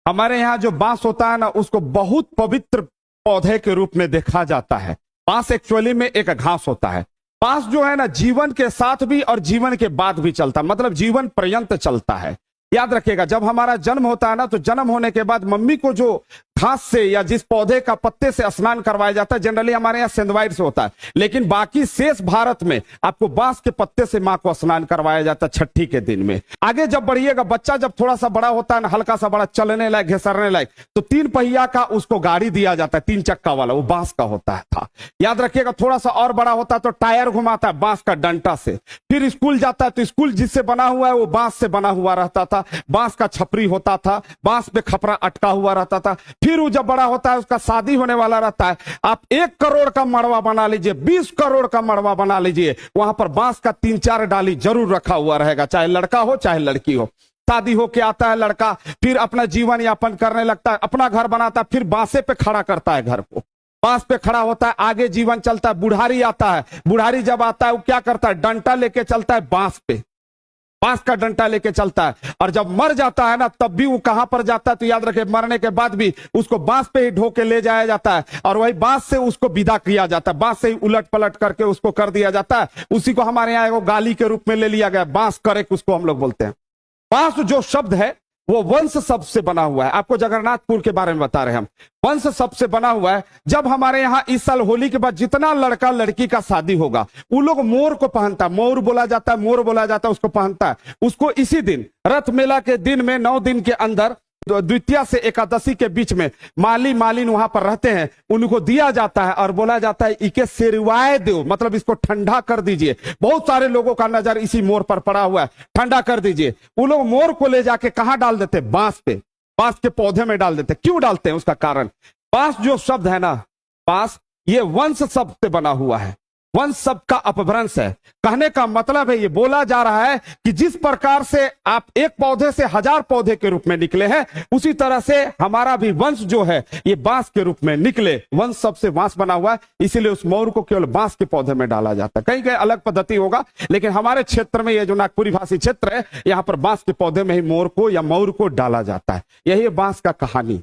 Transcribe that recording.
हमारे यहाँ जो बांस होता है ना, उसको बहुत पवित्र पौधे के रूप में देखा जाता है। बांस एक्चुअली में एक घास होता है। बांस जो है ना, जीवन के साथ भी और जीवन के बाद भी चलता है, मतलब जीवन पर्यंत चलता है। याद रखिएगा, जब हमारा जन्म होता है ना, तो जन्म होने के बाद मम्मी को जो घास से या जिस पौधे का पत्ते से स्नान करवाया जाता है, जनरली हमारे यहाँ सेंधवाइट से होता है, लेकिन बाकी शेष भारत में आपको बांस के पत्ते से माँ को स्नान करवाया जाता है छठी के दिन में। आगे जब बढ़िएगा, बच्चा जब थोड़ा सा बड़ा होता है ना, हल्का सा बड़ा, चलने लायक, घिसरने लायक, तो 3 पहिया का उसको गाड़ी दिया जाता है, 3 चक्का वाला, वो बांस का होता है था। याद रखिएगा, थोड़ा सा और बड़ा होता है तो टायर घुमाता है बांस का डंटा से। फिर स्कूल जाता है तो स्कूल जिससे बना हुआ है वो बांस से बना हुआ रहता था, बांस का छपरी होता था, बांस पे खपरा अटका हुआ रहता था। फिर वो जब बड़ा होता है, उसका शादी होने वाला रहता है, आप 1 करोड़ का मड़वा बना लीजिए, 20 करोड़ का मड़वा बना लीजिए, वहां पर बांस का 3-4 डाली जरूर रखा हुआ रहेगा, चाहे लड़का हो चाहे लड़की हो। शादी होके आता है लड़का, फिर अपना जीवन यापन करने लगता है, अपना घर बनाता है, फिर बांसे पे खड़ा करता है घर को, बांस पे खड़ा होता है, आगे जीवन चलता है। बुढ़ारी आता है, बुढ़ारी जब आता है वो क्या करता है, डंटा लेके चलता है बांस पे, बांस का डंटा लेके चलता है। और जब मर जाता है ना, तब भी वो कहां पर जाता है, तो याद रखे, मरने के बाद भी उसको बांस पे ही ढो के ले जाया जाता है, और वही बांस से उसको विदा किया जाता है, बांस से ही उलट पलट करके उसको कर दिया जाता है। उसी को हमारे यहाँ एक गाली के रूप में ले लिया गया, बांस करे, उसको हम लोग बोलते हैं। बांस जो शब्द है वो वंश शब्द से बना हुआ है। आपको जगन्नाथपुर के बारे में बता रहे हैं हम, वंश शब्द से बना हुआ है। जब हमारे यहाँ इस साल होली के बाद जितना लड़का लड़की का शादी होगा, वो लोग मोर को पहनता है, मोर बोला जाता है, मोर बोला जाता है, उसको पहनता है। उसको इसी दिन, रथ मेला के दिन में, 9 दिन के अंदर, द्वितीया से एकादशी के बीच में माली मालिन वहां पर रहते हैं, उनको दिया जाता है और बोला जाता है इके सेरवाए दो, मतलब इसको ठंडा कर दीजिए। बहुत सारे लोगों का नजर इसी मोर पर पड़ा हुआ है, ठंडा कर दीजिए। वो लोग मोर को ले जाके कहां डाल देते, बांस पे, बांस के पौधे में डाल देते। क्यों डालते हैं, उसका कारण, बांस जो शब्द है ना, बांस, ये वंश शब्द से बना हुआ है, वंश शब्द का अपभ्रंश है। कहने का मतलब है, ये बोला जा रहा है कि जिस प्रकार से आप एक पौधे से 1000 पौधे के रूप में निकले हैं, उसी तरह से हमारा भी वंश जो है ये बांस के रूप में निकले। वंश शब्द से बांस बना हुआ है, इसीलिए उस मोर को केवल बांस के पौधे में डाला जाता है। कहीं कहीं अलग पद्धति होगा, लेकिन हमारे क्षेत्र में, ये जो नागपुरी भाषी क्षेत्र है, यहाँ पर बांस के पौधे में ही मोर को या मौर को डाला जाता है। यही है बांस का कहानी।